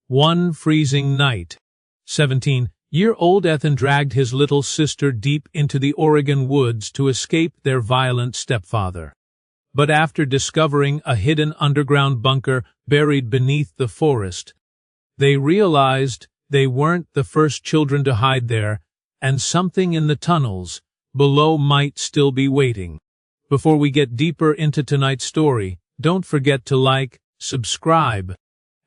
One freezing night, 17-year-old Ethan dragged his little sister deep into the Oregon woods to escape their violent stepfather. But after discovering a hidden underground bunker buried beneath the forest, they realized they weren't the first children to hide there, and something in the tunnels below might still be waiting. Before we get deeper into tonight's story, don't forget to like, subscribe,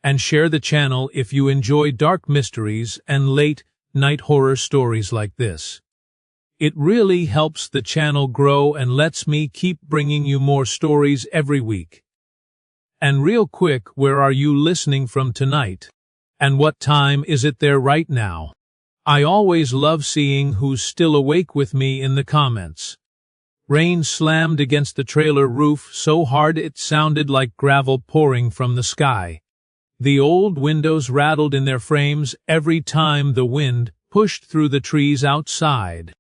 and share the channel if you enjoy dark mysteries and late-night horror stories like this. It really helps the channel grow and lets me keep bringing you more stories every week. And real quick, where are you listening from tonight? And what time is it there right now? I always love seeing who's still awake with me in the comments. Rain slammed against the trailer roof so hard it sounded like gravel pouring from the sky. The old windows rattled in their frames every time the wind pushed through the trees outside.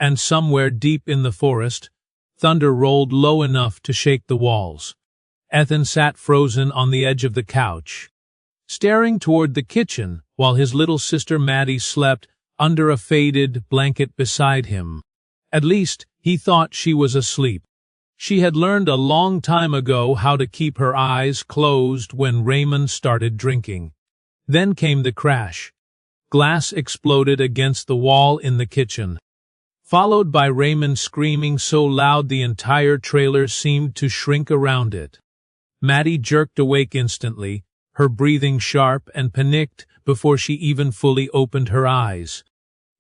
And somewhere deep in the forest, thunder rolled low enough to shake the walls. Ethan sat frozen on the edge of the couch, staring toward the kitchen, while his little sister Maddie slept under a faded blanket beside him. At least, he thought she was asleep. She had learned a long time ago how to keep her eyes closed when Raymond started drinking. Then came the crash. Glass exploded against the wall in the kitchen, followed by Raymond screaming so loud the entire trailer seemed to shrink around it. Maddie jerked awake instantly, her breathing sharp and panicked before she even fully opened her eyes.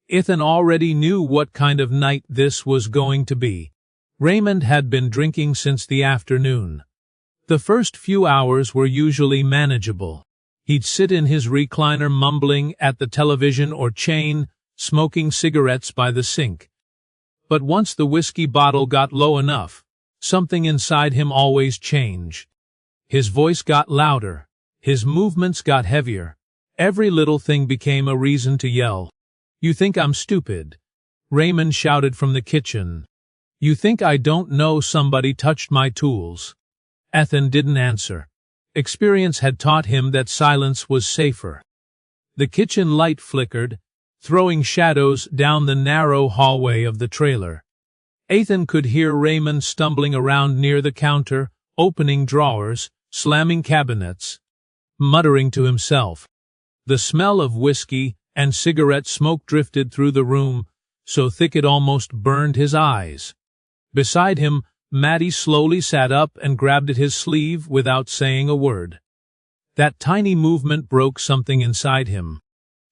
Ethan already knew what kind of night this was going to be. Raymond had been drinking since the afternoon. The first few hours were usually manageable. He'd sit in his recliner mumbling at the television or chain smoking cigarettes by the sink. But once the whiskey bottle got low enough, something inside him always changed. His voice got louder. His movements got heavier. Every little thing became a reason to yell. "You think I'm stupid?" Raymond shouted from the kitchen. "You think I don't know somebody touched my tools?" Ethan didn't answer. Experience had taught him that silence was safer. The kitchen light flickered, throwing shadows down the narrow hallway of the trailer. Ethan could hear Raymond stumbling around near the counter, opening drawers, slamming cabinets, muttering to himself. The smell of whiskey and cigarette smoke drifted through the room, so thick it almost burned his eyes. Beside him, Maddie slowly sat up and grabbed at his sleeve without saying a word. That tiny movement broke something inside him.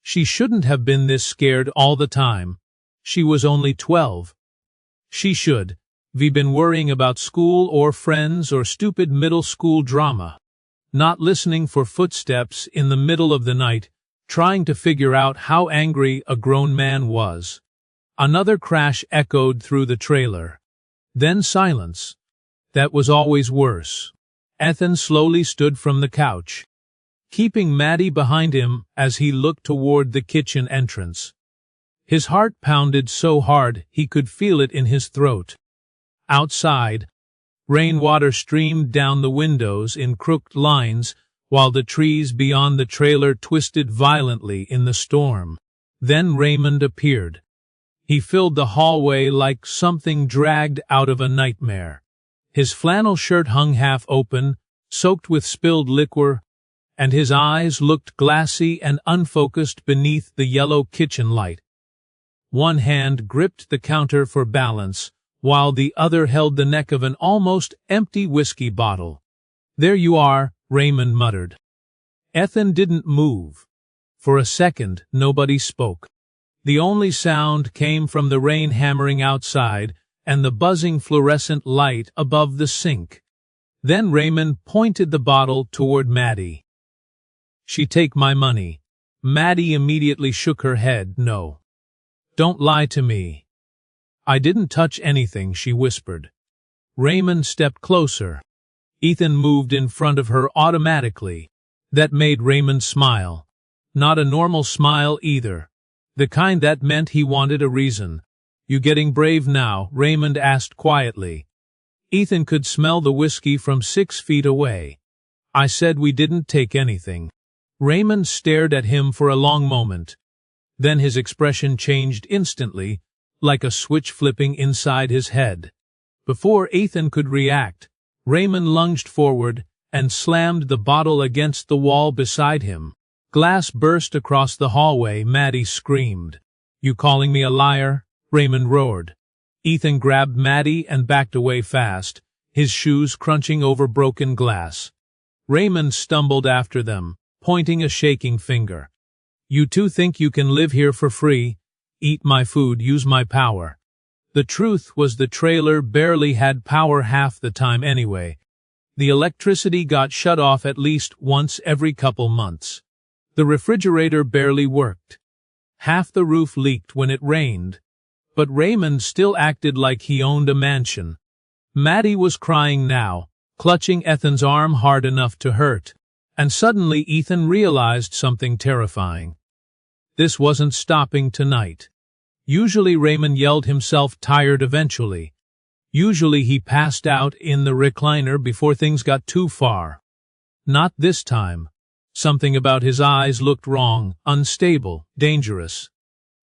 She shouldn't have been this scared all the time. She was only 12. She should have been worrying about school or friends or stupid middle school drama, not listening for footsteps in the middle of the night, trying to figure out how angry a grown man was. Another crash echoed through the trailer. Then silence. That was always worse. Ethan slowly stood from the couch, keeping Maddie behind him as he looked toward the kitchen entrance. His heart pounded so hard he could feel it in his throat. Outside, rainwater streamed down the windows in crooked lines, while the trees beyond the trailer twisted violently in the storm. Then Raymond appeared. He filled the hallway like something dragged out of a nightmare. His flannel shirt hung half open, soaked with spilled liquor, and his eyes looked glassy and unfocused beneath the yellow kitchen light. One hand gripped the counter for balance, while the other held the neck of an almost empty whiskey bottle. "There you are," Raymond muttered. Ethan didn't move. For a second, nobody spoke. The only sound came from the rain hammering outside and the buzzing fluorescent light above the sink. Then Raymond pointed the bottle toward Maddie. "She take my money." Maddie immediately shook her head. "No. Don't lie to me." "I didn't touch anything," she whispered. Raymond stepped closer. Ethan moved in front of her automatically. That made Raymond smile. Not a normal smile either. The kind that meant he wanted a reason. "You getting brave now?" Raymond asked quietly. Ethan could smell the whiskey from 6 feet away. "I said we didn't take anything." Raymond stared at him for a long moment. Then his expression changed instantly, like a switch flipping inside his head. Before Ethan could react, Raymond lunged forward and slammed the bottle against the wall beside him. Glass burst across the hallway. Maddie screamed. "You calling me a liar?" Raymond roared. Ethan grabbed Maddie and backed away fast, his shoes crunching over broken glass. Raymond stumbled after them, pointing a shaking finger. "You two think you can live here for free, eat my food, use my power." The truth was the trailer barely had power half the time anyway. The electricity got shut off at least once every couple months. The refrigerator barely worked. Half the roof leaked when it rained. But Raymond still acted like he owned a mansion. Maddie was crying now, clutching Ethan's arm hard enough to hurt. And suddenly Ethan realized something terrifying. This wasn't stopping tonight. Usually Raymond yelled himself tired eventually. Usually he passed out in the recliner before things got too far. Not this time. Something about his eyes looked wrong, unstable, dangerous.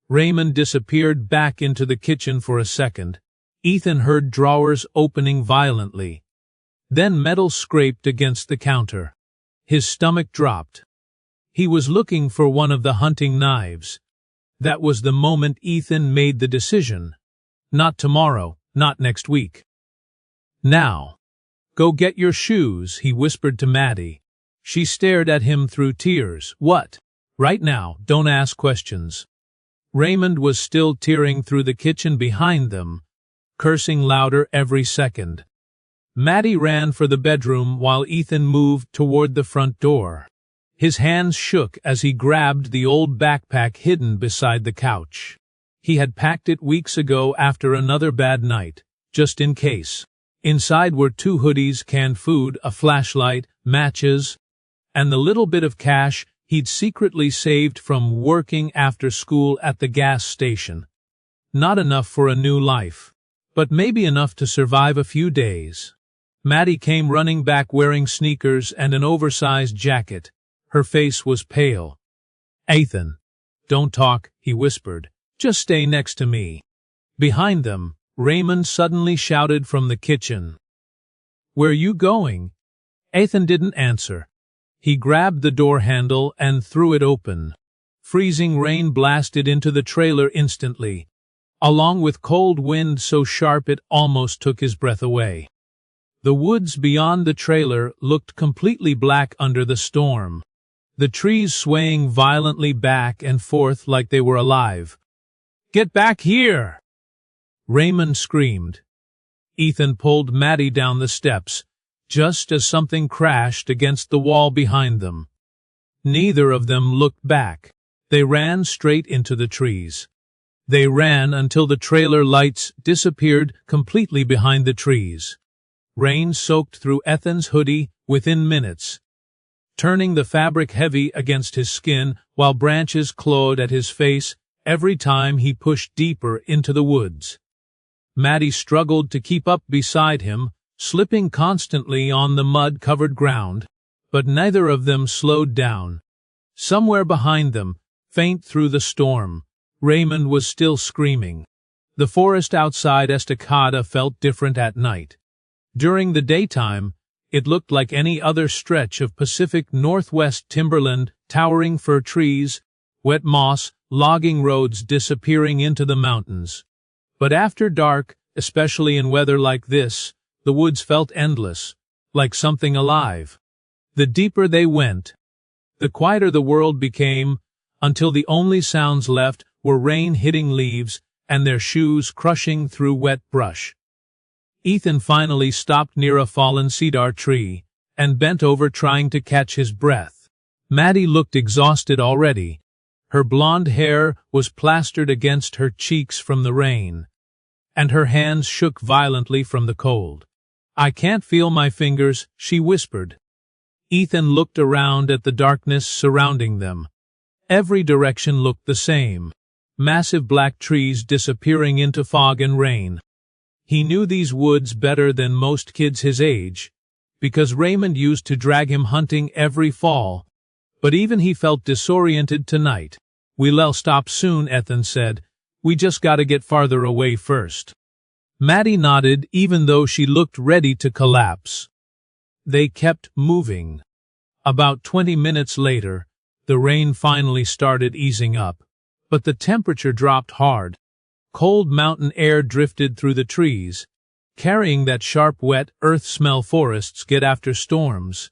Raymond disappeared back into the kitchen for a second. Ethan heard drawers opening violently. Then metal scraped against the counter. His stomach dropped. He was looking for one of the hunting knives. That was the moment Ethan made the decision. Not tomorrow, not next week. Now. "Go get your shoes," he whispered to Maddie. She stared at him through tears. "What?" "Right now, don't ask questions." Raymond was still tearing through the kitchen behind them, cursing louder every second. Maddie ran for the bedroom while Ethan moved toward the front door. His hands shook as he grabbed the old backpack hidden beside the couch. He had packed it weeks ago after another bad night, just in case. Inside were 2 hoodies, canned food, a flashlight, matches, and the little bit of cash he'd secretly saved from working after school at the gas station. Not enough for a new life, but maybe enough to survive a few days. Maddie came running back wearing sneakers and an oversized jacket. Her face was pale. "Ethan, don't talk," he whispered. "Just stay next to me." Behind them, Raymond suddenly shouted from the kitchen. "Where you going?" Ethan didn't answer. He grabbed the door handle and threw it open. Freezing rain blasted into the trailer instantly, along with cold wind so sharp it almost took his breath away. The woods beyond the trailer looked completely black under the storm, the trees swaying violently back and forth like they were alive. "Get back here!" Raymond screamed. Ethan pulled Maddie down the steps, just as something crashed against the wall behind them. Neither of them looked back. They ran straight into the trees. They ran until the trailer lights disappeared completely behind the trees. Rain soaked through Ethan's hoodie within minutes, turning the fabric heavy against his skin while branches clawed at his face every time he pushed deeper into the woods. Maddie struggled to keep up beside him, slipping constantly on the mud-covered ground, but neither of them slowed down. Somewhere behind them, faint through the storm, Raymond was still screaming. The forest outside Estacada felt different at night. During the daytime, it looked like any other stretch of Pacific Northwest timberland, towering fir trees, wet moss, logging roads disappearing into the mountains. But after dark, especially in weather like this, the woods felt endless, like something alive. The deeper they went, the quieter the world became, until the only sounds left were rain hitting leaves and their shoes crushing through wet brush. Ethan finally stopped near a fallen cedar tree and bent over trying to catch his breath. Maddie looked exhausted already. Her blonde hair was plastered against her cheeks from the rain, and her hands shook violently from the cold. "I can't feel my fingers," she whispered. Ethan looked around at the darkness surrounding them. Every direction looked the same. Massive black trees disappearing into fog and rain. He knew these woods better than most kids his age, because Raymond used to drag him hunting every fall, But even he felt disoriented tonight. "We'll stop soon," Ethan said. "We just gotta get farther away first." Maddie nodded, even though she looked ready to collapse. They kept moving. About 20 minutes later, the rain finally started easing up, but the temperature dropped hard. Cold mountain air drifted through the trees, carrying that sharp, wet, earth smell forests get after storms.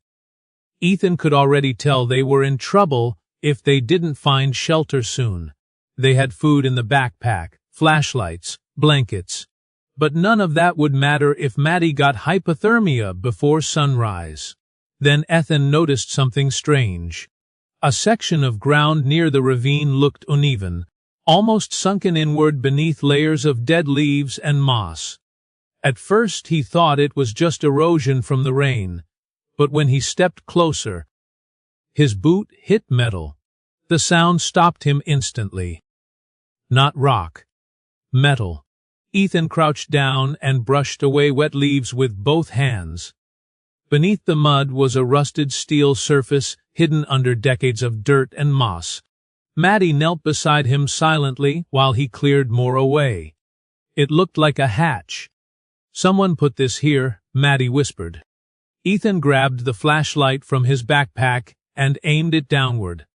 Ethan could already tell they were in trouble if they didn't find shelter soon. They had food in the backpack, flashlights, blankets. But none of that would matter if Maddie got hypothermia before sunrise. Then Ethan noticed something strange. A section of ground near the ravine looked uneven, almost sunken inward beneath layers of dead leaves and moss. At first he thought it was just erosion from the rain, but when he stepped closer, his boot hit metal. The sound stopped him instantly. Not rock. Metal. Ethan crouched down and brushed away wet leaves with both hands. Beneath the mud was a rusted steel surface hidden under decades of dirt and moss. Maddie knelt beside him silently while he cleared more away. It looked like a hatch. "Someone put this here," Maddie whispered. Ethan grabbed the flashlight from his backpack and aimed it downward.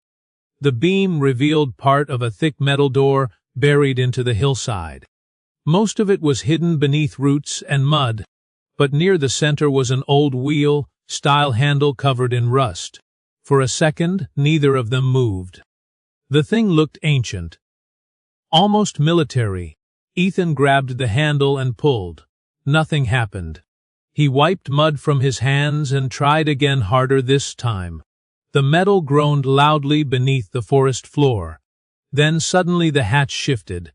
The beam revealed part of a thick metal door buried into the hillside. Most of it was hidden beneath roots and mud, but near the center was an old wheel-style handle covered in rust. For a second, neither of them moved. The thing looked ancient, almost military. Ethan grabbed the handle and pulled. Nothing happened. He wiped mud from his hands and tried again, harder this time. The metal groaned loudly beneath the forest floor. Then suddenly the hatch shifted.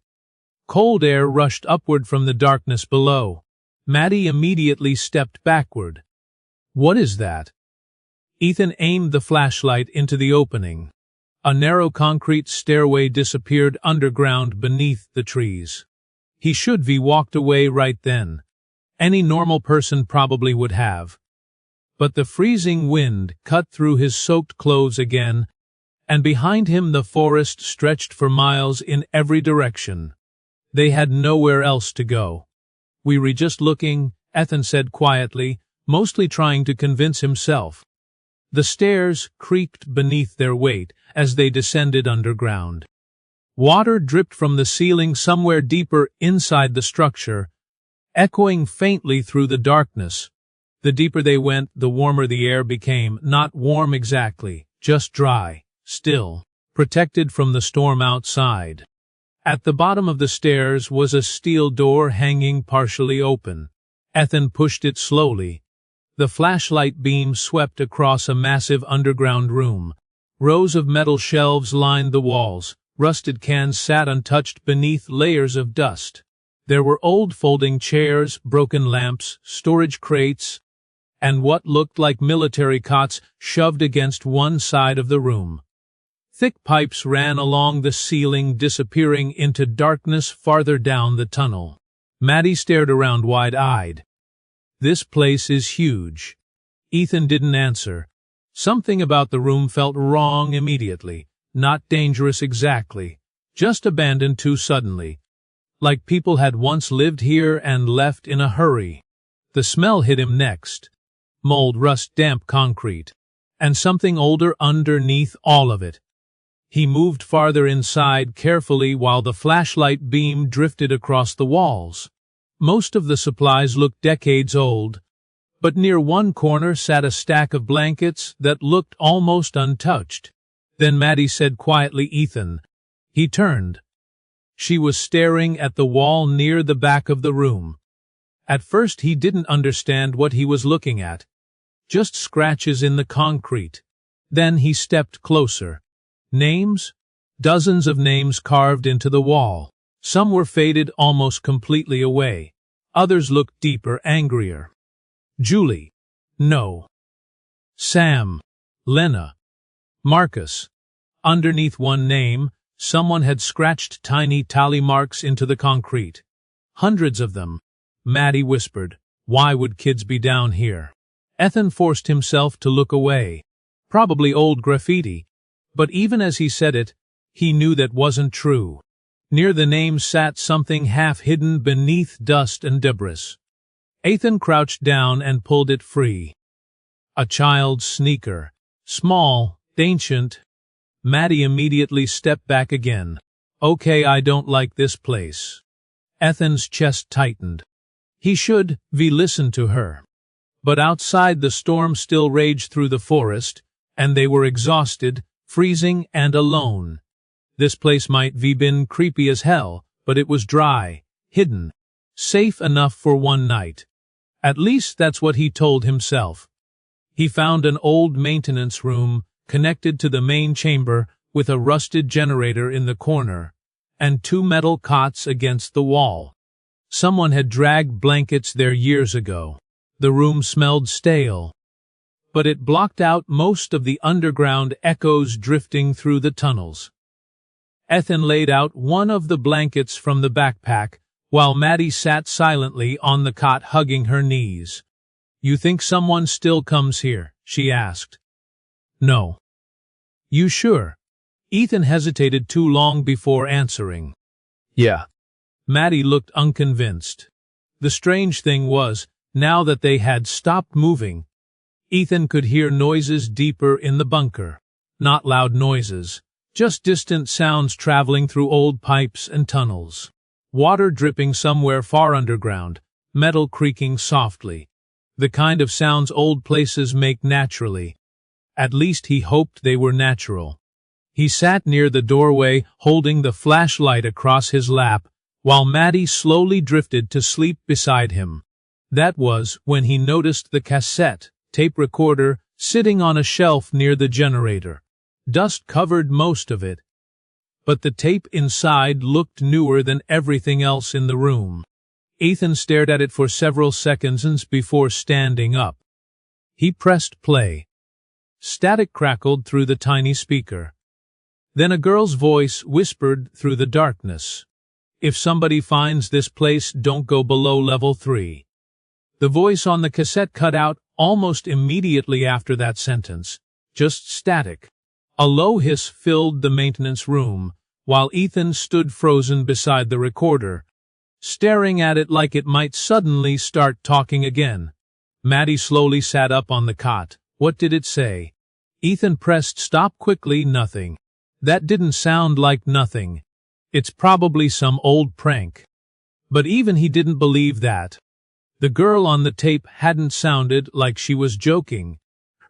Cold air rushed upward from the darkness below. Maddie immediately stepped backward. "What is that?" Ethan aimed the flashlight into the opening. A narrow concrete stairway disappeared underground beneath the trees. He should have walked away right then. Any normal person probably would have. But the freezing wind cut through his soaked clothes again, and behind him the forest stretched for miles in every direction. They had nowhere else to go. "We were just looking," Ethan said quietly, mostly trying to convince himself. The stairs creaked beneath their weight as they descended underground. Water dripped from the ceiling somewhere deeper inside the structure, echoing faintly through the darkness. The deeper they went, the warmer the air became, not warm exactly, just dry, still, protected from the storm outside. At the bottom of the stairs was a steel door hanging partially open. Ethan pushed it slowly. The flashlight beam swept across a massive underground room. Rows of metal shelves lined the walls. Rusted cans sat untouched beneath layers of dust. There were old folding chairs, broken lamps, storage crates, and what looked like military cots shoved against one side of the room. Thick pipes ran along the ceiling, disappearing into darkness farther down the tunnel. Maddie stared around wide-eyed. "This place is huge." Ethan didn't answer. Something about the room felt wrong immediately. Not dangerous exactly, just abandoned too suddenly. Like people had once lived here and left in a hurry. The smell hit him next. Mold, rust, damp concrete. And something older underneath all of it. He moved farther inside carefully while the flashlight beam drifted across the walls. Most of the supplies looked decades old, but near one corner sat a stack of blankets that looked almost untouched. Then Maddie said quietly, "Ethan." He turned. She was staring at the wall near the back of the room. At first he didn't understand what he was looking at. Just scratches in the concrete. Then he stepped closer. Names? Dozens of names carved into the wall. Some were faded almost completely away. Others looked deeper, angrier. Julie. No. Sam. Lena. Marcus. Underneath one name, someone had scratched tiny tally marks into the concrete. Hundreds of them. Maddie whispered, "Why would kids be down here?" Ethan forced himself to look away. Probably old graffiti, But even as he said it, he knew that wasn't true. Near the name sat something half hidden beneath dust and debris. Ethan crouched down and pulled it free. A child's sneaker. Small, ancient. Maddie immediately stepped back again. Okay, I don't like this place. Ethan's chest tightened. He should listen to her. But outside the storm still raged through the forest, and they were exhausted, freezing, and alone. This place might been creepy as hell, but it was dry, hidden, safe enough for one night. At least that's what he told himself. He found an old maintenance room, connected to the main chamber, with a rusted generator in the corner, and 2 metal cots against the wall. Someone had dragged blankets there years ago. The room smelled stale, but it blocked out most of the underground echoes drifting through the tunnels. Ethan laid out one of the blankets from the backpack, while Maddie sat silently on the cot hugging her knees. You think someone still comes here? She asked. No. You sure? Ethan hesitated too long before answering. Yeah. Maddie looked unconvinced. The strange thing was, now that they had stopped moving, Ethan could hear noises deeper in the bunker. Not loud noises, just distant sounds traveling through old pipes and tunnels. Water dripping somewhere far underground, metal creaking softly. The kind of sounds old places make naturally. At least he hoped they were natural. He sat near the doorway, holding the flashlight across his lap, while Maddie slowly drifted to sleep beside him. That was when he noticed the cassette tape recorder sitting on a shelf near the generator. Dust covered most of it, but the tape inside looked newer than everything else in the room. Ethan stared at it for several seconds before standing up. He pressed play. Static crackled through the tiny speaker. Then a girl's voice whispered through the darkness. If somebody finds this place, don't go below level 3. The voice on the cassette cut out almost immediately after that sentence. Just static. A low hiss filled the maintenance room, while Ethan stood frozen beside the recorder, staring at it like it might suddenly start talking again. Maddie slowly sat up on the cot. What did it say? Ethan pressed stop quickly. Nothing. That didn't sound like nothing. It's probably some old prank. But even he didn't believe that. The girl on the tape hadn't sounded like she was joking.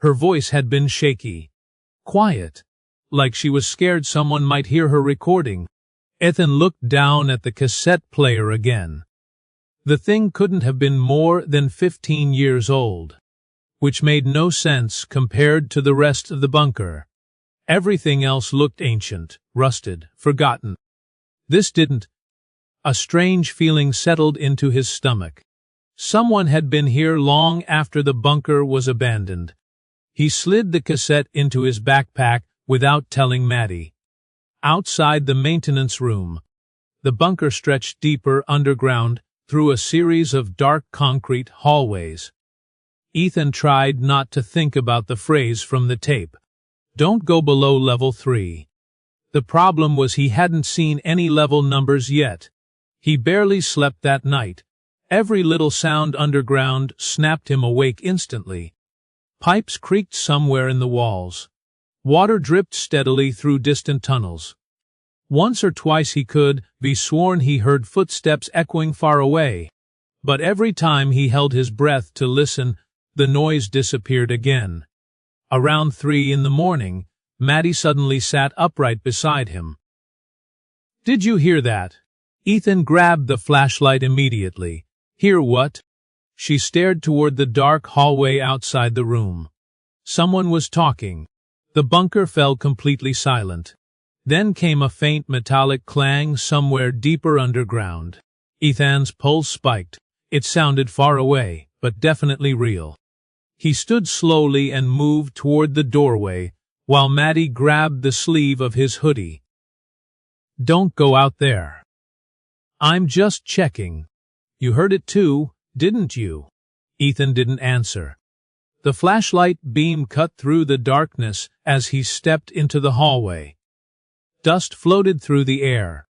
Her voice had been shaky. Quiet. Like she was scared someone might hear her recording. Ethan looked down at the cassette player again. The thing couldn't have been more than 15 years old, which made no sense compared to the rest of the bunker. Everything else looked ancient, rusted, forgotten. This didn't. A strange feeling settled into his stomach. Someone had been here long after the bunker was abandoned. He slid the cassette into his backpack without telling Maddie. Outside the maintenance room, the bunker stretched deeper underground through a series of dark concrete hallways. Ethan tried not to think about the phrase from the tape. Don't go below level 3. The problem was he hadn't seen any level numbers yet. He barely slept that night. Every little sound underground snapped him awake instantly. Pipes creaked somewhere in the walls. Water dripped steadily through distant tunnels. Once or twice he could be sworn he heard footsteps echoing far away. But every time he held his breath to listen, the noise disappeared again. Around 3 in the morning, Maddie suddenly sat upright beside him. Did you hear that? Ethan grabbed the flashlight immediately. Hear what? She stared toward the dark hallway outside the room. Someone was talking. The bunker fell completely silent. Then came a faint metallic clang somewhere deeper underground. Ethan's pulse spiked. It sounded far away, but definitely real. He stood slowly and moved toward the doorway, while Maddie grabbed the sleeve of his hoodie. Don't go out there. I'm just checking. You heard it too, didn't you? Ethan didn't answer. The flashlight beam cut through the darkness as he stepped into the hallway. Dust floated through the air.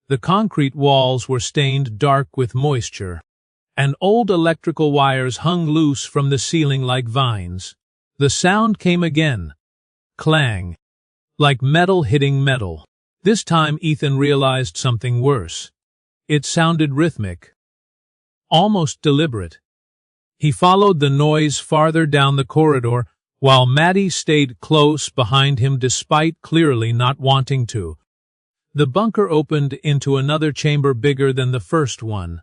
The concrete walls were stained dark with moisture, and old electrical wires hung loose from the ceiling like vines. The sound came again. Clang. Like metal hitting metal. This time Ethan realized something worse. It sounded rhythmic. Almost deliberate. He followed the noise farther down the corridor, while Maddie stayed close behind him despite clearly not wanting to. The bunker opened into another chamber bigger than the first one,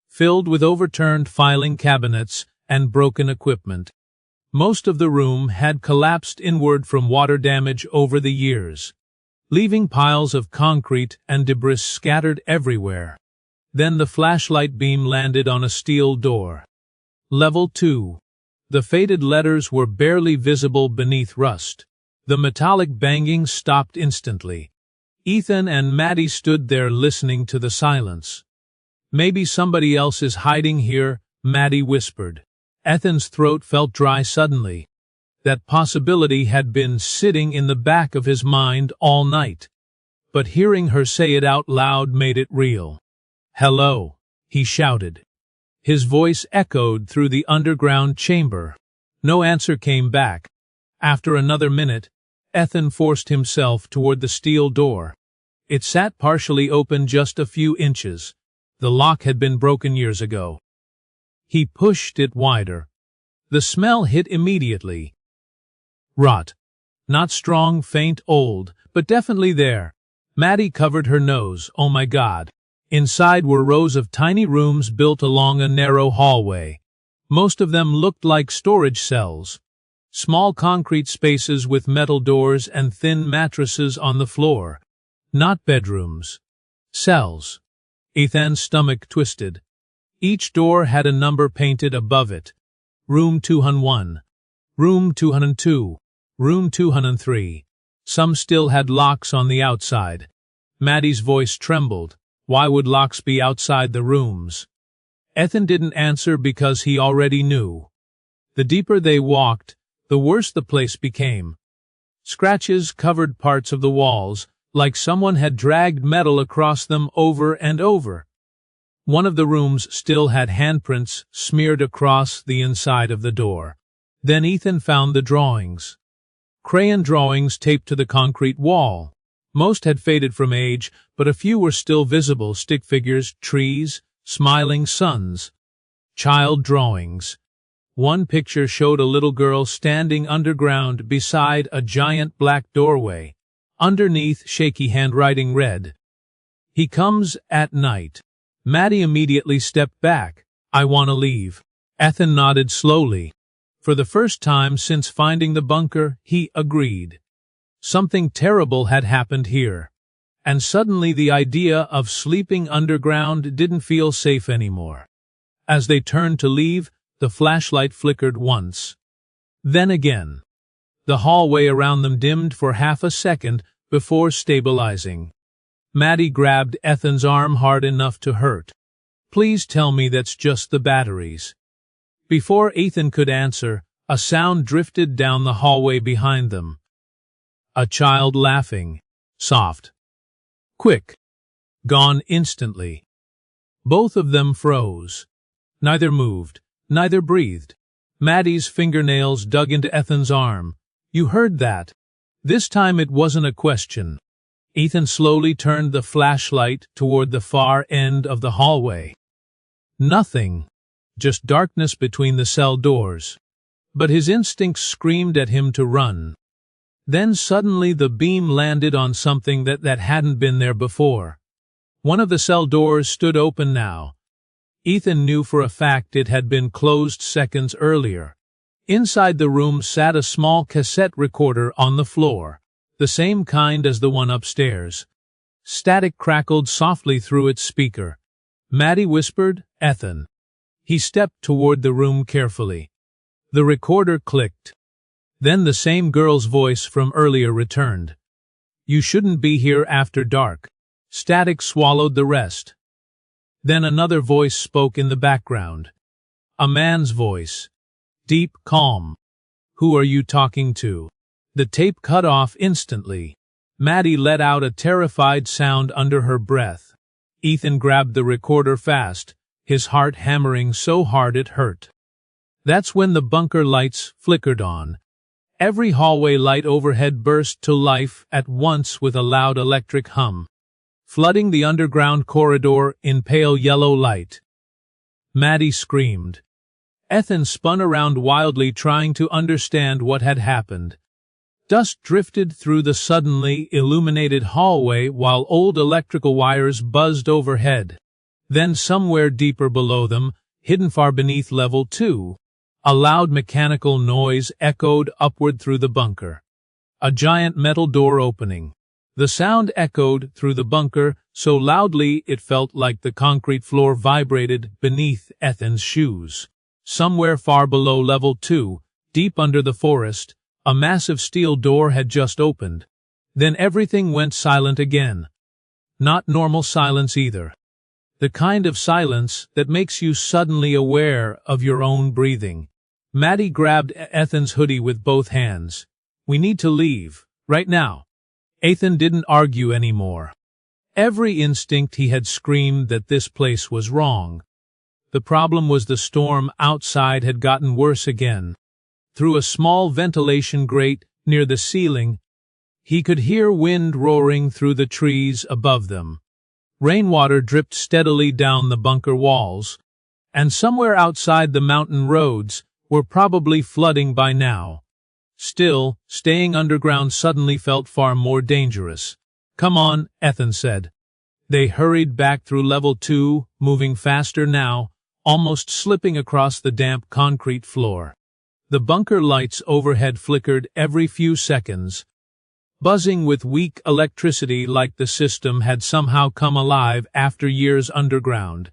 filled with overturned filing cabinets and broken equipment. Most of the room had collapsed inward from water damage over the years, leaving piles of concrete and debris scattered everywhere. Then the flashlight beam landed on a steel door. Level 2. The faded letters were barely visible beneath rust. The metallic banging stopped instantly. Ethan and Maddie stood there listening to the silence. "Maybe somebody else is hiding here," Maddie whispered. Ethan's throat felt dry suddenly. That possibility had been sitting in the back of his mind all night. But hearing her say it out loud made it real. "Hello," he shouted. His voice echoed through the underground chamber. No answer came back. After another minute, Ethan forced himself toward the steel door. It sat partially open just a few inches. The lock had been broken years ago. He pushed it wider. The smell hit immediately. Rot. Not strong, faint, old, but definitely there. Maddie covered her nose. Oh my God. Inside were rows of tiny rooms built along a narrow hallway. Most of them looked like storage cells. Small concrete spaces with metal doors and thin mattresses on the floor. Not bedrooms. Cells. Ethan's stomach twisted. Each door had a number painted above it. Room 201. Room 202. Room 203. Some still had locks on the outside. Maddie's voice trembled. Why would locks be outside the rooms? Ethan didn't answer because he already knew. The deeper they walked, the worse the place became. Scratches covered parts of the walls, like someone had dragged metal across them over and over. One of the rooms still had handprints smeared across the inside of the door. Then Ethan found the drawings. Crayon drawings taped to the concrete wall. Most had faded from age, but a few were still visible: stick figures, trees, smiling suns. Child drawings. One picture showed a little girl standing underground beside a giant black doorway. Underneath, shaky handwriting read, "He comes at night." Maddie immediately stepped back. "I want to leave." Ethan nodded slowly. For the first time since finding the bunker, he agreed. Something terrible had happened here. And suddenly the idea of sleeping underground didn't feel safe anymore. As they turned to leave, the flashlight flickered once. Then again. The hallway around them dimmed for half a second before stabilizing. Maddie grabbed Ethan's arm hard enough to hurt. "Please tell me that's just the batteries." Before Ethan could answer, a sound drifted down the hallway behind them. A child laughing. Soft. Quick. Gone instantly. Both of them froze. Neither moved. Neither breathed. Maddie's fingernails dug into Ethan's arm. "You heard that?" This time it wasn't a question. Ethan slowly turned the flashlight toward the far end of the hallway. Nothing. Just darkness between the cell doors. But his instincts screamed at him to run. Then suddenly the beam landed on something that hadn't been there before. One of the cell doors stood open now. Ethan knew for a fact it had been closed seconds earlier. Inside the room sat a small cassette recorder on the floor, the same kind as the one upstairs. Static crackled softly through its speaker. Maddie whispered, "Ethan." He stepped toward the room carefully. The recorder clicked. Then the same girl's voice from earlier returned. "You shouldn't be here after dark." Static swallowed the rest. Then another voice spoke in the background. A man's voice. Deep calm. "Who are you talking to?" The tape cut off instantly. Maddie let out a terrified sound under her breath. Ethan grabbed the recorder fast, his heart hammering so hard it hurt. That's when the bunker lights flickered on. Every hallway light overhead burst to life at once with a loud electric hum, flooding the underground corridor in pale yellow light. Maddie screamed. Ethan spun around wildly, trying to understand what had happened. Dust drifted through the suddenly illuminated hallway while old electrical wires buzzed overhead. Then somewhere deeper below them, hidden far beneath level 2, a loud mechanical noise echoed upward through the bunker. A giant metal door opening. The sound echoed through the bunker so loudly it felt like the concrete floor vibrated beneath Ethan's shoes. Somewhere far below level 2, deep under the forest, a massive steel door had just opened. Then everything went silent again. Not normal silence either. The kind of silence that makes you suddenly aware of your own breathing. Maddie grabbed Ethan's hoodie with both hands. "We need to leave, right now." Ethan didn't argue anymore. Every instinct he had screamed that this place was wrong. The problem was the storm outside had gotten worse again. Through a small ventilation grate near the ceiling, he could hear wind roaring through the trees above them. Rainwater dripped steadily down the bunker walls, and somewhere outside the mountain roads were probably flooding by now. Still, staying underground suddenly felt far more dangerous. "Come on," Ethan said. They hurried back through level 2, moving faster now, almost slipping across the damp concrete floor. The bunker lights overhead flickered every few seconds, buzzing with weak electricity like the system had somehow come alive after years underground.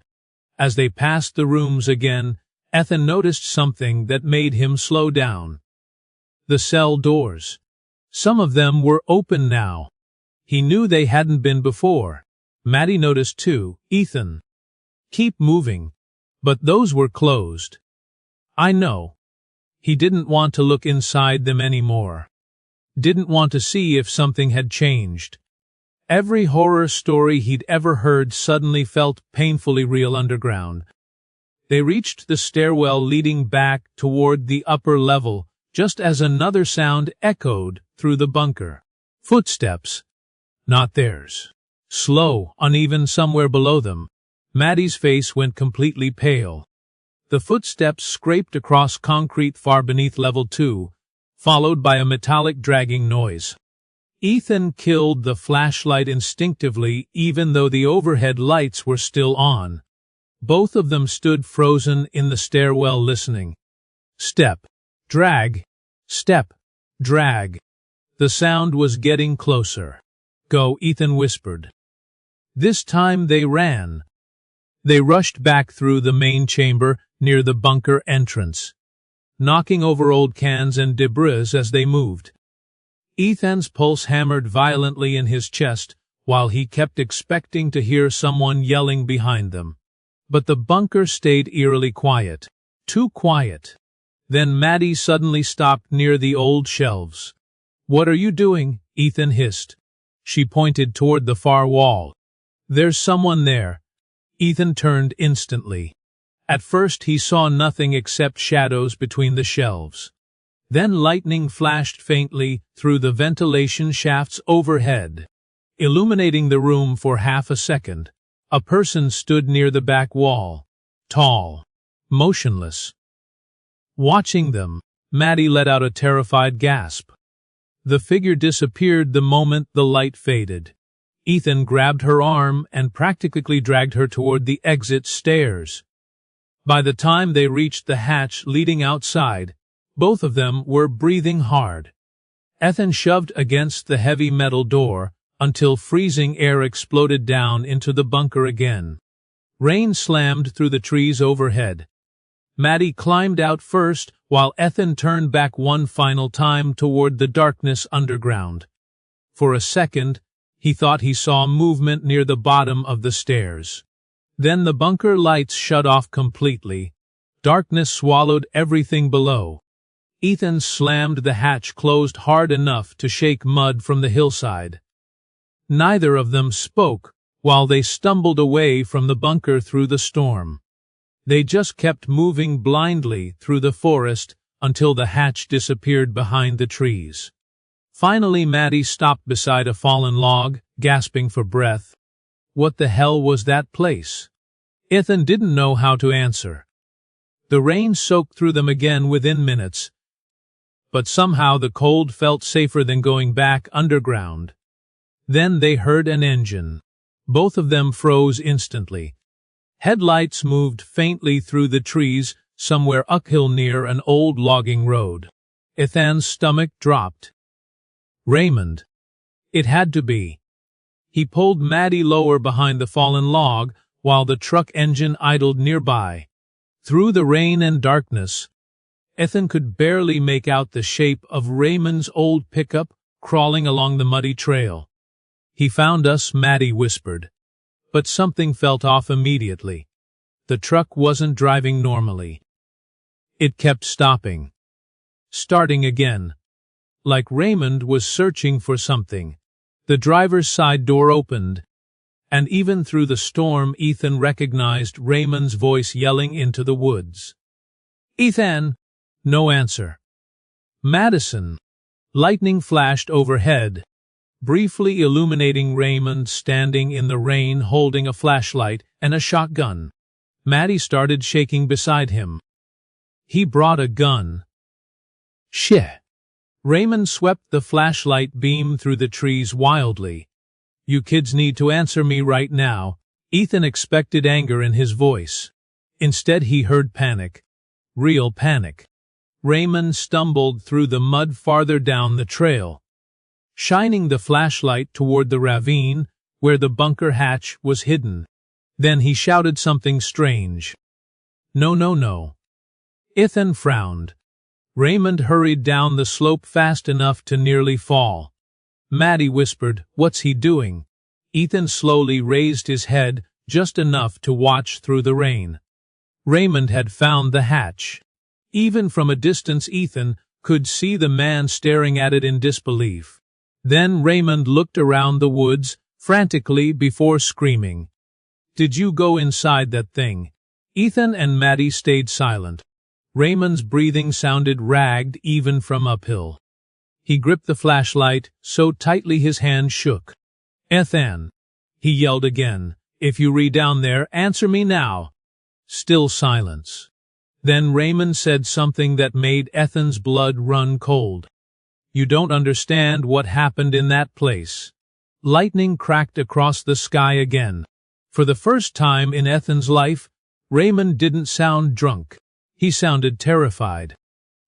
As they passed the rooms again, Ethan noticed something that made him slow down. The cell doors. Some of them were open now. He knew they hadn't been before. Maddie noticed too. "Ethan, keep moving." But those were closed. "I know." He didn't want to look inside them anymore. Didn't want to see if something had changed. Every horror story he'd ever heard suddenly felt painfully real underground. They reached the stairwell leading back toward the upper level, just as another sound echoed through the bunker. Footsteps. Not theirs. Slow, uneven somewhere below them. Maddie's face went completely pale. The footsteps scraped across concrete far beneath level 2, followed by a metallic dragging noise. Ethan killed the flashlight instinctively, even though the overhead lights were still on. Both of them stood frozen in the stairwell listening. Step. Drag. Step. Drag. The sound was getting closer. "Go," Ethan whispered. This time they ran. They rushed back through the main chamber near the bunker entrance, knocking over old cans and debris as they moved. Ethan's pulse hammered violently in his chest while he kept expecting to hear someone yelling behind them. But the bunker stayed eerily quiet. Too quiet. Then Maddie suddenly stopped near the old shelves. "What are you doing?" Ethan hissed. She pointed toward the far wall. "There's someone there." Ethan turned instantly. At first he saw nothing except shadows between the shelves. Then lightning flashed faintly through the ventilation shafts overhead, illuminating the room for half a second. A person stood near the back wall, tall, motionless. Watching them, Maddie let out a terrified gasp. The figure disappeared the moment the light faded. Ethan grabbed her arm and practically dragged her toward the exit stairs. By the time they reached the hatch leading outside, both of them were breathing hard. Ethan shoved against the heavy metal door until freezing air exploded down into the bunker again. Rain slammed through the trees overhead. Maddie climbed out first, while Ethan turned back one final time toward the darkness underground. For a second, he thought he saw movement near the bottom of the stairs. Then the bunker lights shut off completely. Darkness swallowed everything below. Ethan slammed the hatch closed hard enough to shake mud from the hillside. Neither of them spoke while they stumbled away from the bunker through the storm. They just kept moving blindly through the forest until the hatch disappeared behind the trees. Finally, Maddie stopped beside a fallen log, gasping for breath. What the hell was that place? Ethan didn't know how to answer. The rain soaked through them again within minutes, but somehow the cold felt safer than going back underground. Then they heard an engine. Both of them froze instantly. Headlights moved faintly through the trees somewhere uphill near an old logging road. Ethan's stomach dropped. Raymond. It had to be. He pulled Maddie lower behind the fallen log while the truck engine idled nearby. Through the rain and darkness, Ethan could barely make out the shape of Raymond's old pickup crawling along the muddy trail. "He found us," Maddie whispered. But something felt off immediately. The truck wasn't driving normally. It kept stopping. Starting again. Like Raymond was searching for something. The driver's side door opened, and even through the storm Ethan recognized Raymond's voice yelling into the woods. "Ethan!" No answer. "Madison!" Lightning flashed overhead, briefly illuminating Raymond standing in the rain holding a flashlight and a shotgun. Maddie started shaking beside him. "He brought a gun." "Shit!" Raymond swept the flashlight beam through the trees wildly. "You kids need to answer me right now." Ethan expected anger in his voice. Instead he heard panic. Real panic. Raymond stumbled through the mud farther down the trail, shining the flashlight toward the ravine where the bunker hatch was hidden. Then he shouted something strange. "No, no, no." Ethan frowned. Raymond hurried down the slope fast enough to nearly fall. Maddie whispered, "What's he doing?" Ethan slowly raised his head just enough to watch through the rain. Raymond had found the hatch. Even from a distance Ethan could see the man staring at it in disbelief. Then Raymond looked around the woods frantically before screaming. "Did you go inside that thing?" Ethan and Maddie stayed silent. Raymond's breathing sounded ragged even from uphill. He gripped the flashlight so tightly his hand shook. "Ethan," he yelled again, "if you read down there, answer me now." Still silence. Then Raymond said something that made Ethan's blood run cold. "You don't understand what happened in that place." Lightning cracked across the sky again. For the first time in Ethan's life, Raymond didn't sound drunk. He sounded terrified.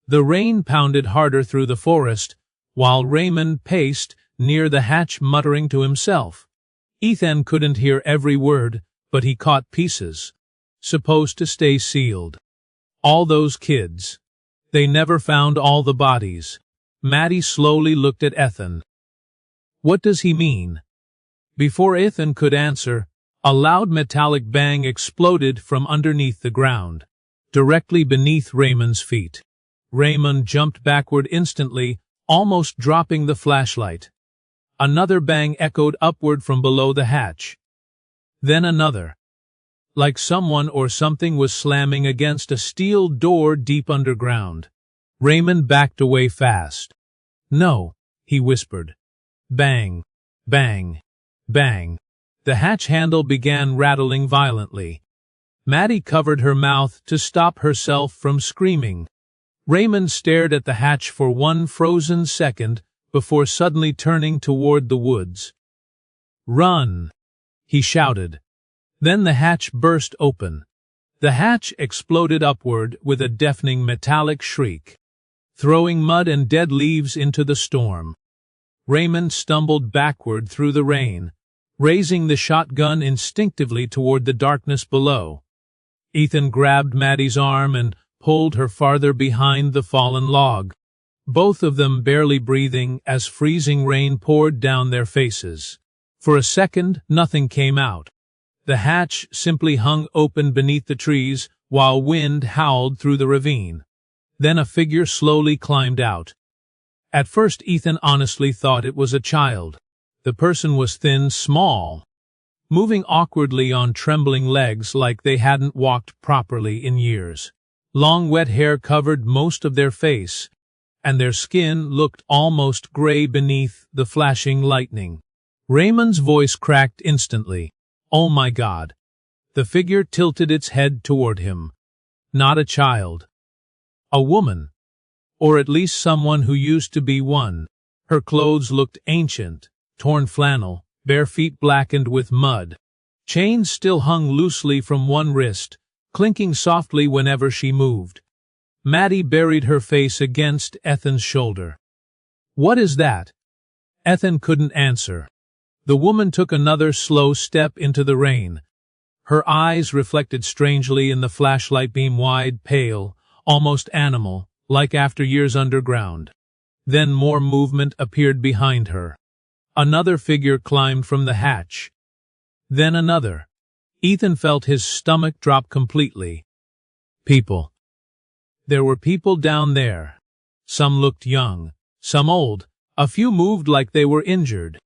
The rain pounded harder through the forest, while Raymond paced near the hatch muttering to himself. Ethan couldn't hear every word, but he caught pieces. Supposed to stay sealed. All those kids. They never found all the bodies. Maddie slowly looked at Ethan. "What does he mean?" Before Ethan could answer, a loud metallic bang exploded from underneath the ground, directly beneath Raymond's feet. Raymond jumped backward instantly, almost dropping the flashlight. Another bang echoed upward from below the hatch. Then another. Like someone or something was slamming against a steel door deep underground. Raymond backed away fast. "No," he whispered. Bang, bang, bang. The hatch handle began rattling violently. Maddie covered her mouth to stop herself from screaming. Raymond stared at the hatch for one frozen second before suddenly turning toward the woods. "Run!" he shouted. Then the hatch burst open. The hatch exploded upward with a deafening metallic shriek, throwing mud and dead leaves into the storm. Raymond stumbled backward through the rain, raising the shotgun instinctively toward the darkness below. Ethan grabbed Maddie's arm and pulled her farther behind the fallen log, both of them barely breathing as freezing rain poured down their faces. For a second, nothing came out. The hatch simply hung open beneath the trees, while wind howled through the ravine. Then a figure slowly climbed out. At first Ethan honestly thought it was a child. The person was thin, small, moving awkwardly on trembling legs like they hadn't walked properly in years. Long wet hair covered most of their face, and their skin looked almost gray beneath the flashing lightning. Raymond's voice cracked instantly. "Oh my God." The figure tilted its head toward him. Not a child. A woman. Or at least someone who used to be one. Her clothes looked ancient, torn flannel, bare feet blackened with mud. Chains still hung loosely from one wrist, clinking softly whenever she moved. Maddie buried her face against Ethan's shoulder. "What is that?" Ethan couldn't answer. The woman took another slow step into the rain. Her eyes reflected strangely in the flashlight beam, wide, pale, almost animal, like after years underground. Then more movement appeared behind her. Another figure climbed from the hatch. Then another. Ethan felt his stomach drop completely. People. There were people down there. Some looked young, some old. A few moved like they were injured.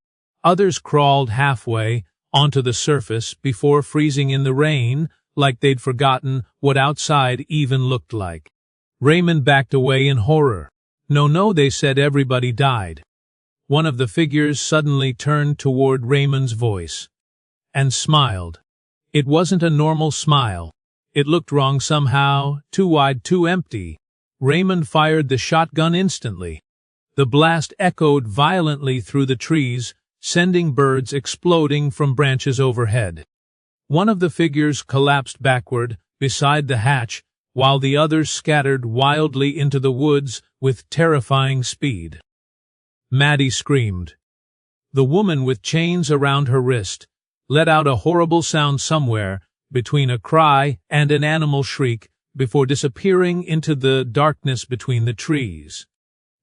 Others crawled halfway onto the surface before freezing in the rain, like they'd forgotten what outside even looked like. Raymond backed away in horror. No, they said everybody died. One of the figures suddenly turned toward Raymond's voice and smiled. It wasn't a normal smile. It looked wrong somehow, too wide, too empty. Raymond fired the shotgun instantly. The blast echoed violently through the trees, sending birds exploding from branches overhead. One of the figures collapsed backward beside the hatch, while the others scattered wildly into the woods with terrifying speed. Maddie screamed. The woman with chains around her wrist let out a horrible sound somewhere between a cry and an animal shriek before disappearing into the darkness between the trees.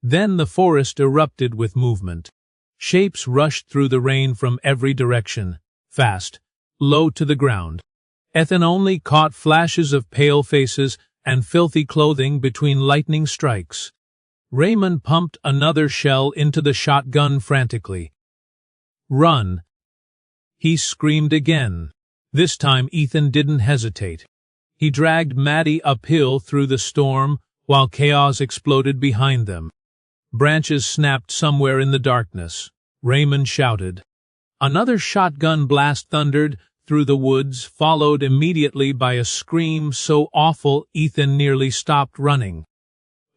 Then the forest erupted with movement. Shapes rushed through the rain from every direction, fast, low to the ground. Ethan only caught flashes of pale faces and filthy clothing between lightning strikes. Raymond pumped another shell into the shotgun frantically. "Run!" he screamed again. This time Ethan didn't hesitate. He dragged Maddie uphill through the storm while chaos exploded behind them. Branches snapped somewhere in the darkness. Raymond shouted. Another shotgun blast thundered through the woods, followed immediately by a scream so awful Ethan nearly stopped running.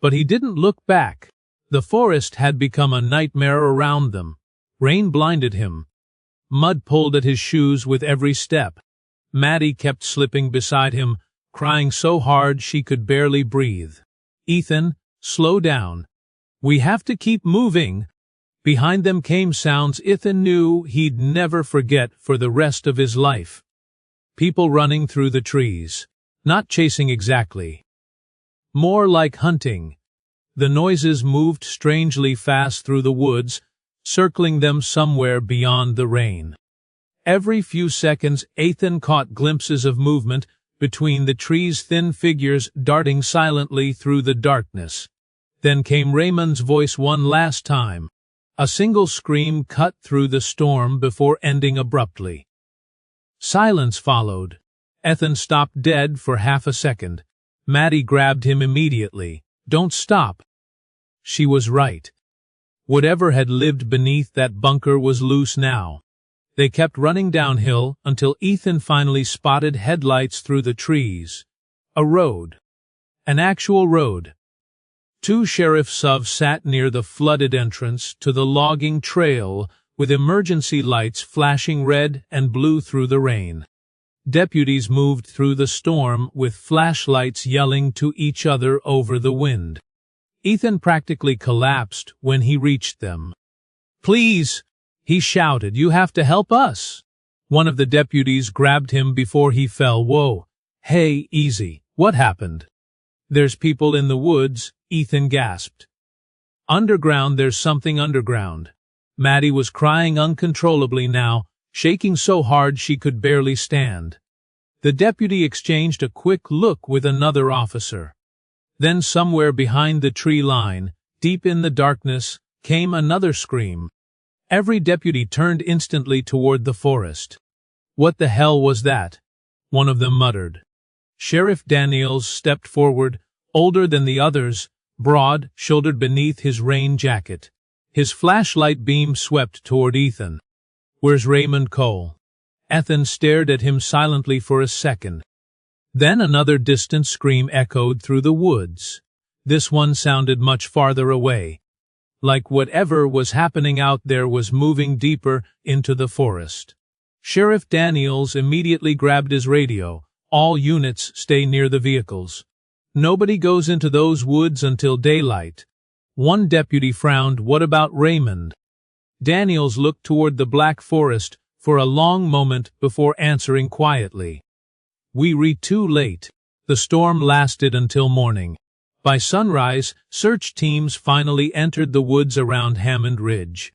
But he didn't look back. The forest had become a nightmare around them. Rain blinded him. Mud pulled at his shoes with every step. Maddie kept slipping beside him, crying so hard she could barely breathe. "Ethan, slow down. We have to keep moving." Behind them came sounds Ethan knew he'd never forget for the rest of his life. People running through the trees. Not chasing exactly. More like hunting. The noises moved strangely fast through the woods, circling them somewhere beyond the rain. Every few seconds Ethan caught glimpses of movement between the trees, thin figures darting silently through the darkness. Then came Raymond's voice one last time. A single scream cut through the storm before ending abruptly. Silence followed. Ethan stopped dead for half a second. Maddie grabbed him immediately. "Don't stop." She was right. Whatever had lived beneath that bunker was loose now. They kept running downhill until Ethan finally spotted headlights through the trees. A road. An actual road. Two sheriff subs sat near the flooded entrance to the logging trail with emergency lights flashing red and blue through the rain. Deputies moved through the storm with flashlights yelling to each other over the wind. Ethan practically collapsed when he reached them. "Please," he shouted, "you have to help us." One of the deputies grabbed him before he fell. "Whoa. Hey, easy. What happened?" "There's people in the woods," Ethan gasped. "Underground, there's something underground." Maddie was crying uncontrollably now, shaking so hard she could barely stand. The deputy exchanged a quick look with another officer. Then somewhere behind the tree line, deep in the darkness, came another scream. Every deputy turned instantly toward the forest. "What the hell was that?" one of them muttered. Sheriff Daniels stepped forward, older than the others, broad-shouldered beneath his rain jacket. His flashlight beam swept toward Ethan. "Where's Raymond Cole?" Ethan stared at him silently for a second. Then another distant scream echoed through the woods. This one sounded much farther away, like whatever was happening out there was moving deeper into the forest. Sheriff Daniels immediately grabbed his radio. "All units stay near the vehicles. Nobody goes into those woods until daylight." One deputy frowned. "What about Raymond?" Daniels looked toward the black forest for a long moment before answering quietly. "We too late." The storm lasted until morning. By sunrise, search teams finally entered the woods around Hammond Ridge.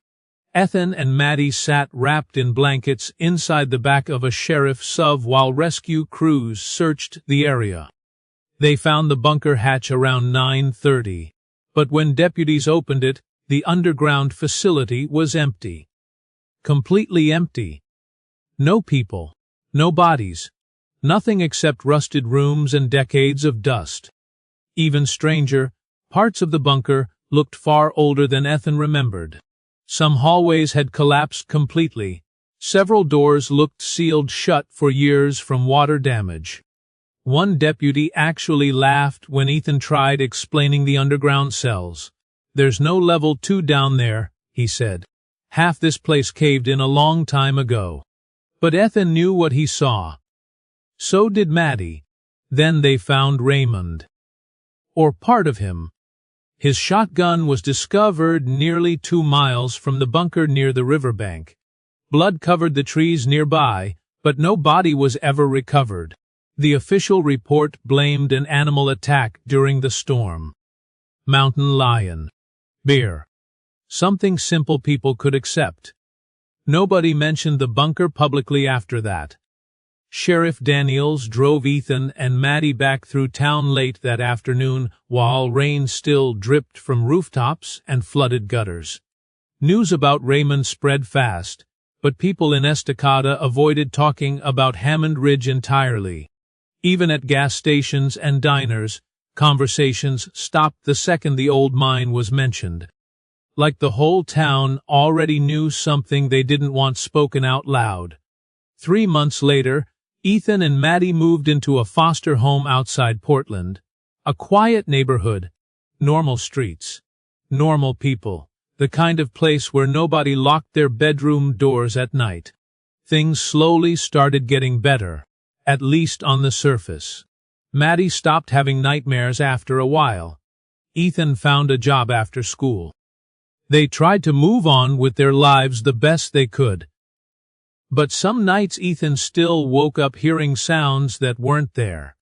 Ethan and Maddie sat wrapped in blankets inside the back of a sheriff's sub while rescue crews searched the area. They found the bunker hatch around 9:30, but when deputies opened it, the underground facility was empty. Completely empty. No people, no bodies, nothing except rusted rooms and decades of dust. Even stranger, parts of the bunker looked far older than Ethan remembered. Some hallways had collapsed completely. Several doors looked sealed shut for years from water damage. One deputy actually laughed when Ethan tried explaining the underground cells. "There's no level 2 down there," he said. "Half this place caved in a long time ago." But Ethan knew what he saw. So did Maddie. Then they found Raymond. Or part of him. His shotgun was discovered nearly 2 miles from the bunker near the riverbank. Blood covered the trees nearby, but no body was ever recovered. The official report blamed an animal attack during the storm. Mountain lion. Bear. Something simple people could accept. Nobody mentioned the bunker publicly after that. Sheriff Daniels drove Ethan and Maddie back through town late that afternoon while rain still dripped from rooftops and flooded gutters. News about Raymond spread fast, but people in Estacada avoided talking about Hammond Ridge entirely. Even at gas stations and diners, conversations stopped the second the old mine was mentioned. Like the whole town already knew something they didn't want spoken out loud. 3 months later, Ethan and Maddie moved into a foster home outside Portland. A quiet neighborhood, normal streets, normal people, the kind of place where nobody locked their bedroom doors at night. Things slowly started getting better, at least on the surface. Maddie stopped having nightmares after a while. Ethan found a job after school. They tried to move on with their lives the best they could. But some nights Ethan still woke up hearing sounds that weren't there.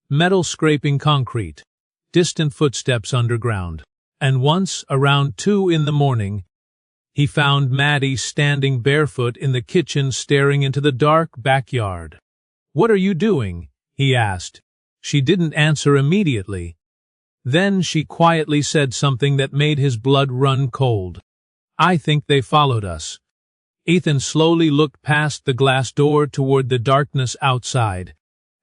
Metal scraping concrete, distant footsteps underground. And once, around 2 in the morning, he found Maddie standing barefoot in the kitchen staring into the dark backyard. "What are you doing?" he asked. She didn't answer immediately. Then she quietly said something that made his blood run cold. "I think they followed us." Ethan slowly looked past the glass door toward the darkness outside,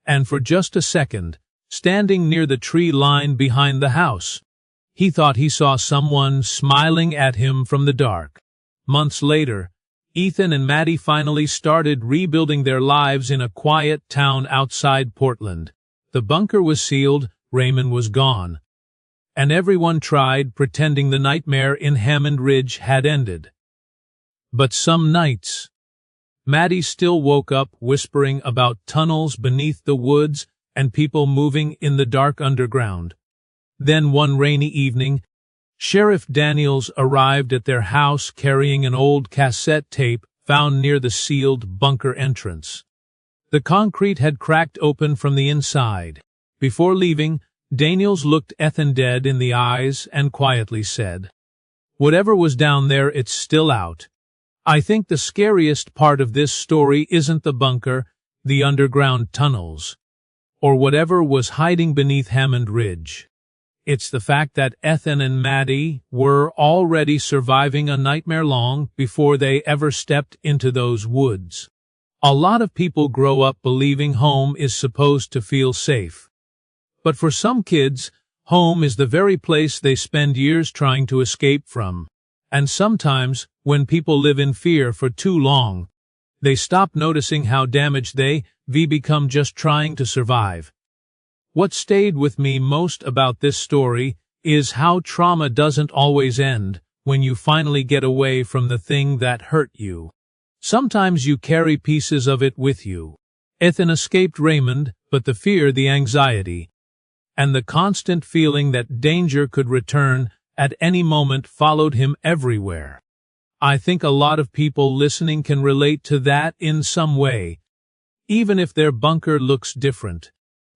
and for just a second, standing near the tree line behind the house, he thought he saw someone smiling at him from the dark. Months later, Ethan and Maddie finally started rebuilding their lives in a quiet town outside Portland. The bunker was sealed, Raymond was gone, and everyone tried pretending the nightmare in Hammond Ridge had ended. But some nights, Maddie still woke up whispering about tunnels beneath the woods and people moving in the dark underground. Then one rainy evening, Sheriff Daniels arrived at their house carrying an old cassette tape found near the sealed bunker entrance. The concrete had cracked open from the inside. Before leaving, Daniels looked Ethan dead in the eyes and quietly said, "Whatever was down there, it's still out. I think the scariest part of this story isn't the bunker, the underground tunnels, or whatever was hiding beneath Hammond Ridge. It's the fact that Ethan and Maddie were already surviving a nightmare long before they ever stepped into those woods. A lot of people grow up believing home is supposed to feel safe. But for some kids, home is the very place they spend years trying to escape from. And sometimes, when people live in fear for too long, they stop noticing how damaged they become just trying to survive. What stayed with me most about this story is how trauma doesn't always end when you finally get away from the thing that hurt you. Sometimes you carry pieces of it with you. Ethan escaped Raymond, but the fear, the anxiety, and the constant feeling that danger could return at any moment followed him everywhere. I think a lot of people listening can relate to that in some way, even if their bunker looks different.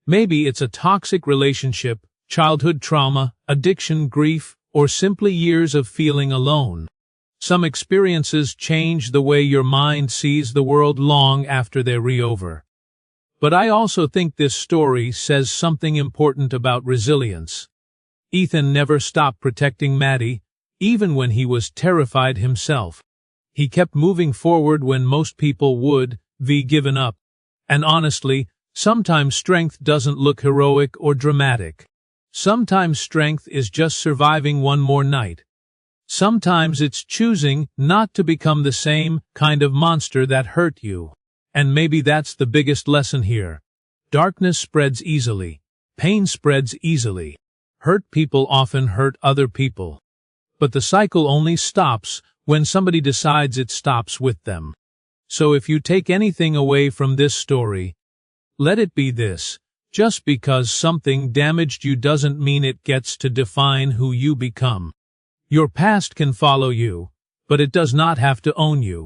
Maybe it's a toxic relationship, childhood trauma, addiction, grief, or simply years of feeling alone. Some experiences change the way your mind sees the world long after they're over. But I also think this story says something important about resilience. Ethan never stopped protecting Maddie, even when he was terrified himself. He kept moving forward when most people would given up. And honestly, sometimes strength doesn't look heroic or dramatic. Sometimes strength is just surviving one more night. Sometimes it's choosing not to become the same kind of monster that hurt you. And maybe that's the biggest lesson here. Darkness spreads easily. Pain spreads easily. Hurt people often hurt other people. But the cycle only stops when somebody decides it stops with them. So if you take anything away from this story, let it be this: just because something damaged you doesn't mean it gets to define who you become. Your past can follow you, but it does not have to own you.